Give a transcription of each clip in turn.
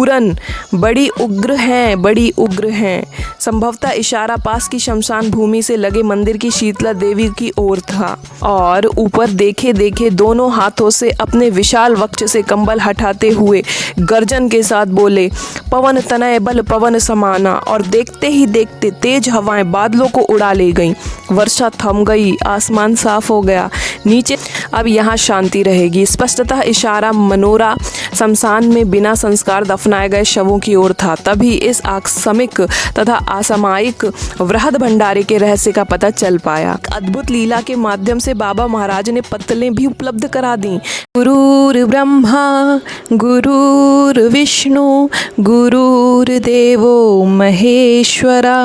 पूरन बड़ी उग्र हैं, बड़ी उग्र हैं। संभवतः इशारा पास की शमशान भूमि से लगे मंदिर की शीतला देवी की ओर था और ऊपर देखे देखे दोनों हाथों से अपने विशाल वक्ष से कंबल हटाते हुए गर्जन के साथ बोले, पवन तनय बल पवन समाना। और देखते ही देखते तेज हवाएं बादलों को उड़ा ले गईं। वर्षा थम गई, आसमान साफ हो गया। नीचे अब यहाँ शांति रहेगी। स्पष्टतः इशारा मनोरा शमशान में बिना संस्कार दफनाए गए शवों की ओर था। तभी इस आकस्मिक तथा असामयिक वृहद भंडारे के रहस्य का पता चल पाया। अद्भुत लीला के माध्यम से बाबा महाराज ने पत्तलें भी उपलब्ध करा दी। गुरुर् ब्रह्मा गुरुर् विष्णु गुरुर्देवो महेश्वरा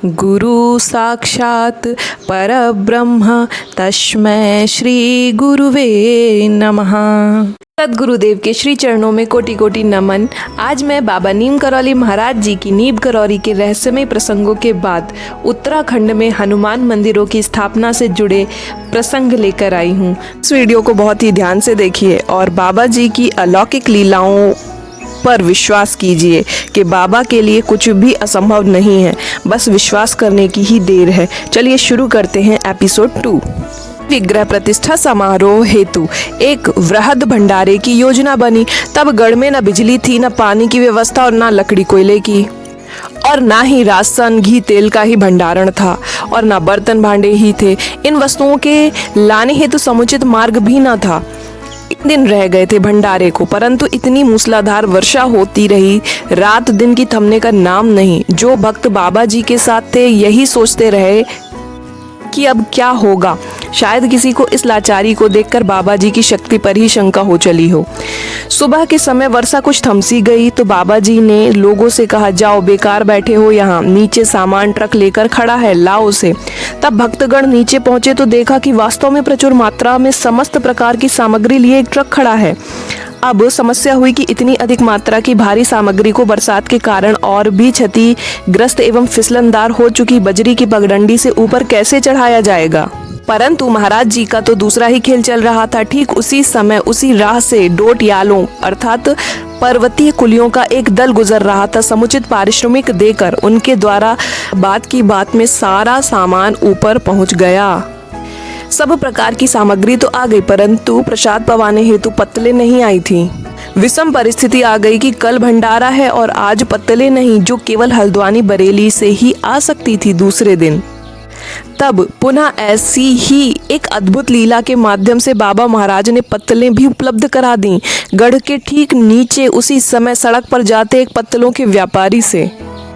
गुरु साक्षात परब्रह्म तस्मै श्री गुरुवे नमः। सद्गुरुदेव के श्री चरणों में कोटि कोटि नमन। आज मैं बाबा नीम करौली महाराज जी की नीम करौली के रहस्यमय प्रसंगों के बाद उत्तराखंड में हनुमान मंदिरों की स्थापना से जुड़े प्रसंग लेकर आई हूँ। इस वीडियो को बहुत ही ध्यान से देखिए और बाबा जी की अलौकिक लीलाओं पर विश्वास कीजिए कि बाबा के लिए कुछ भी असंभव नहीं है, बस विश्वास करने की ही देर है। चलिए शुरू करते हैं एपिसोड 2। विग्रह प्रतिष्ठा समारोह हेतु एक वृहद भंडारे की योजना बनी। तब गढ़ में न बिजली थी, न पानी की व्यवस्था और न लकड़ी कोयले की, और ना ही राशन घी तेल का ही भंडारण था, और ना बर्तन भांडे ही थे। इन वस्तुओं के लाने हेतु समुचित मार्ग भी न था। दिन रह गए थे भंडारे को, परंतु इतनी मूसलाधार वर्षा होती रही, रात दिन की थमने का नाम नहीं। जो भक्त बाबा जी के साथ थे यही सोचते रहे कि अब क्या होगा। शायद किसी को इस लाचारी को देखकर बाबा जी की शक्ति पर ही शंका हो चली हो। सुबह के समय वर्षा कुछ थमसी गई तो बाबा जी ने लोगों से कहा, जाओ बेकार बैठे हो यहाँ, नीचे सामान ट्रक लेकर खड़ा है, लाओ उसे। तब भक्तगण नीचे पहुंचे तो देखा कि वास्तव में प्रचुर मात्रा में समस्त प्रकार की सामग्री लिए एक ट्रक खड़ा है। अब समस्या हुई कि इतनी अधिक मात्रा की भारी सामग्री को बरसात के कारण और भी क्षतिग्रस्त एवं फिसलनदार हो चुकी बजरी की पगडंडी से ऊपर कैसे चढ़ाया जाएगा। परंतु महाराज जी का तो दूसरा ही खेल चल रहा था। ठीक उसी समय उसी राह से डोटियालों अर्थात पर्वतीय कुलियों का एक दल गुजर रहा था। समुचित पारिश्रमिक देकर उनके द्वारा बात की बात में सारा सामान ऊपर पहुंच गया। सब प्रकार की सामग्री तो आ गई, परंतु प्रसाद पवाने हेतु पत्तलें नहीं आई थी। विषम परिस्थिति आ गई कि कल भंडारा है और आज पत्तलें नहीं, जो केवल हल्द्वानी बरेली से ही आ सकती थी दूसरे दिन। तब पुनः ऐसी ही एक अद्भुत लीला के माध्यम से बाबा महाराज ने पत्तलें भी उपलब्ध करा दी। गढ़ के ठीक नीचे उसी समय सड़क पर जाते एक पत्तलों के व्यापारी से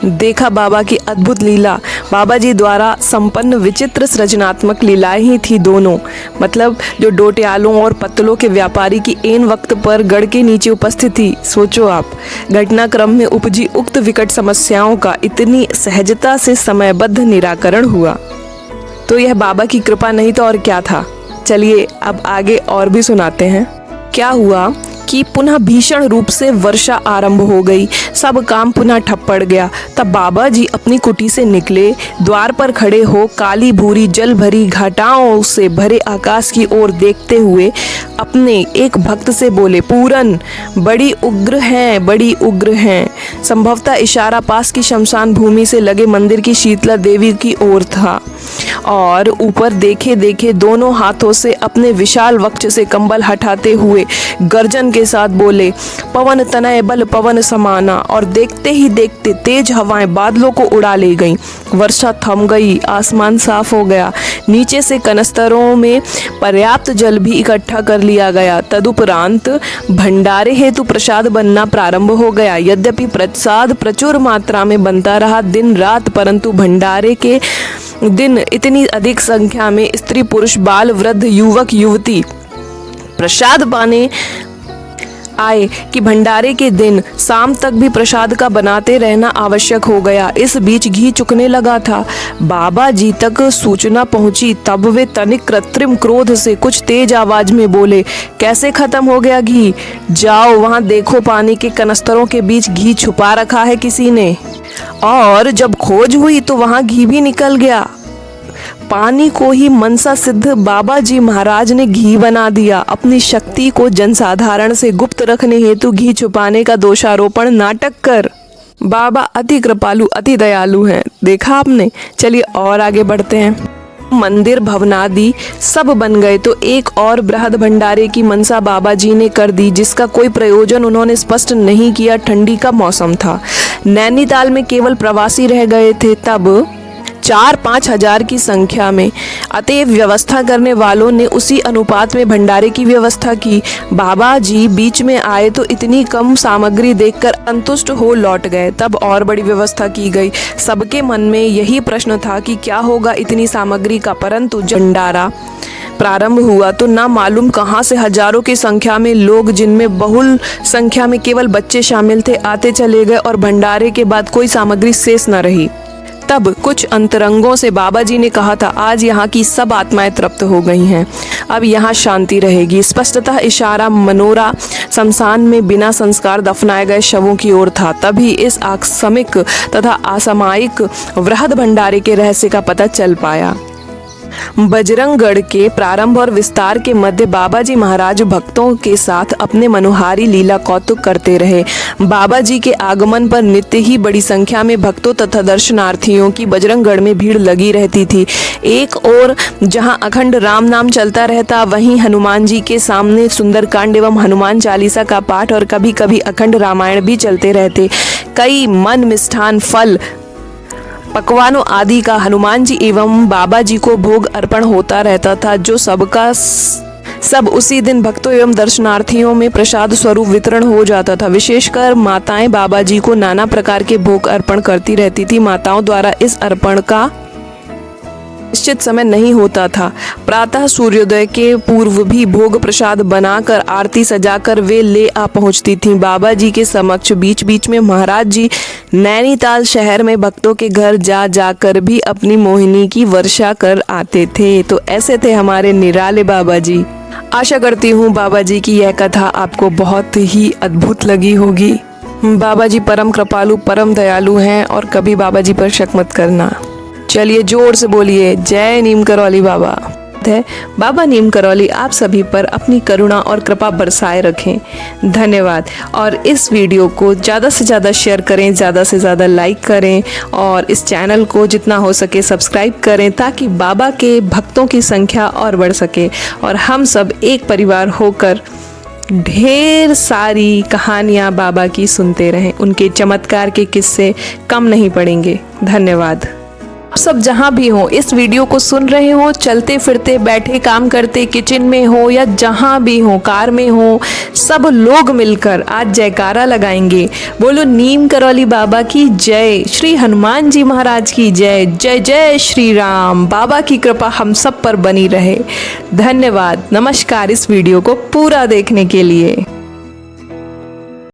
देखा बाबा की अद्भुत लीला। बाबा जी द्वारा संपन्न विचित्र सृजनात्मक लीलाएं ही थी दोनों। मतलब जो डोटियालों और पत्तलों के व्यापारी की ऐन वक्त पर गढ़ के नीचे उपस्थित थी। सोचो आप, घटनाक्रम में उपजी उक्त विकट समस्याओं का इतनी सहजता से समयबद्ध निराकरण हुआ। तो यह बाबा की कृपा नहीं तो और क्या था। चलिए अब आगे और भी सुनाते हैं। क्या हुआ कि पुनः भीषण रूप से वर्षा आरंभ हो गई। सब काम पुनः ठप पड़ गया। तब बाबा जी अपनी कुटी से निकले, द्वार पर खड़े हो काली भूरी जल भरी घटाओं से भरे आकाश की ओर देखते हुए अपने एक भक्त से बोले, पूरन बड़ी उग्र हैं, बड़ी उग्र हैं। संभवतः इशारा पास की शमशान भूमि से लगे मंदिर की शीतला देवी की ओर था और ऊपर देखे देखे दोनों हाथों से अपने विशाल वक्ष से कंबल हटाते हुए गर्जन के साथ बोले, पवन तनय बल पवन समाना। और देखते ही देखते तेज हवाएं बादलों को उड़ा ले गईं। वर्षा थम गई, आसमान साफ हो गया। नीचे से कनस्तरों में पर्याप्त जल भी इकट्ठा कर लिया गया। तदुपरांत भंडारे हेतु प्रसाद बनना प्रारंभ हो गया। यद्यपि प्रसाद प्रचुर मात्रा में बनता रहा दिन रात, परंतु भंडारे के दिन इतनी अधिक संख्या में स्त्री पुरुष बाल वृद्ध युवक युवती प्रसाद पाने आए कि भंडारे के दिन शाम तक भी प्रसाद का बनाते रहना आवश्यक हो गया। इस बीच घी चुकने लगा था। बाबा जी तक सूचना पहुंची। तब वे तनिक कृत्रिम क्रोध से कुछ तेज आवाज में बोले, कैसे खत्म हो गया घी? जाओ वहां देखो, पानी के कनस्तरों के बीच घी छुपा रखा है किसी ने। और जब खोज हुई तो वहां घी भी निकल गया। पानी को ही मनसा सिद्ध बाबा जी महाराज ने घी बना दिया। अपनी शक्ति को जनसाधारण से गुप्त रखने हेतु घी छुपाने का दोषारोपण नाटक कर। बाबा अति कृपालु अति दयालु हैं, देखा आपने। चलिए और आगे बढ़ते हैं। मंदिर भवनादि सब बन गए तो एक और बृहद भंडारे की मनसा बाबा जी ने कर दी, जिसका कोई प्रयोजन उन्होंने स्पष्ट नहीं किया। ठंडी का मौसम था, नैनीताल में केवल प्रवासी रह गए थे तब 4-5 हजार की संख्या में। अतएव व्यवस्था करने वालों ने उसी अनुपात में भंडारे की व्यवस्था की। बाबा जी बीच में आए तो इतनी कम सामग्री देखकर संतुष्ट हो लौट गए। तब और बड़ी व्यवस्था की गई। सबके मन में यही प्रश्न था कि क्या होगा इतनी सामग्री का, परंतु भंडारा प्रारंभ हुआ तो ना मालूम कहाँ से हजारों की संख्या में लोग, जिनमें बहुल संख्या में केवल बच्चे शामिल थे, आते चले गए और भंडारे के बाद कोई सामग्री शेष न रही। तब कुछ अंतरंगों से बाबा जी ने कहा था, आज यहाँ की सब आत्माएं तृप्त हो गई हैं, अब यहाँ शांति रहेगी। स्पष्टतः इशारा मनोरा शमशान में बिना संस्कार दफनाए गए शवों की ओर था। तभी इस आकस्मिक तथा असामयिक वृहद भंडारे के रहस्य का पता चल पाया। बजरंगगढ़ के प्रारंभ और विस्तार के मध्य बाबा जी महाराज भक्तों के साथ अपने मनोहारी लीला कौतुक करते रहे। बाबा जी के आगमन पर नित्य ही बड़ी संख्या में भक्तों तथा दर्शनार्थियों की बजरंगगढ़ में भीड़ लगी रहती थी। एक ओर जहां अखंड राम नाम चलता रहता, वहीं हनुमान जी के सामने सुंदरकांड एवं हनुमान चालीसा का पाठ और कभी कभी अखंड रामायण भी चलते रहते। कई मन मिष्ठान फल पकवानों आदि का हनुमान जी एवं बाबा जी को भोग अर्पण होता रहता था, जो सबका सब उसी दिन भक्तों एवं दर्शनार्थियों में प्रसाद स्वरूप वितरण हो जाता था। विशेषकर माताएं बाबा जी को नाना प्रकार के भोग अर्पण करती रहती थी। माताओं द्वारा इस अर्पण का निश्चित समय नहीं होता था। प्रातः सूर्योदय के पूर्व भी भोग प्रसाद बनाकर आरती सजाकर वे ले आ पहुंचती थीं बाबा जी के समक्ष। बीच बीच में महाराज जी नैनीताल शहर में भक्तों के घर जा जाकर भी अपनी मोहिनी की वर्षा कर आते थे। तो ऐसे थे हमारे निराले बाबा जी। आशा करती हूँ बाबा जी की यह कथा आपको बहुत ही अद्भुत लगी होगी। बाबा जी परम कृपालु परम दयालु हैं और कभी बाबा जी पर शक मत करना। चलिए जोर से बोलिए जय नीम करौली बाबा। बाबा नीम करौली आप सभी पर अपनी करुणा और कृपा बरसाए रखें। धन्यवाद। और इस वीडियो को ज़्यादा से ज़्यादा शेयर करें, ज़्यादा से ज़्यादा लाइक करें और इस चैनल को जितना हो सके सब्सक्राइब करें, ताकि बाबा के भक्तों की संख्या और बढ़ सके और हम सब एक परिवार होकर ढेर सारी कहानियाँ बाबा की सुनते रहें। उनके चमत्कार के किस्से कम नहीं पड़ेंगे। धन्यवाद। आप सब जहाँ भी हो, इस वीडियो को सुन रहे हो, चलते फिरते बैठे काम करते किचन में हो या जहाँ भी हो, कार में हो, सब लोग मिलकर आज जयकारा लगाएंगे। बोलो नीम करौली बाबा की जय, श्री हनुमान जी महाराज की जय, जय जय श्री राम। बाबा की कृपा हम सब पर बनी रहे। धन्यवाद। नमस्कार इस वीडियो को पूरा देखने के लिए।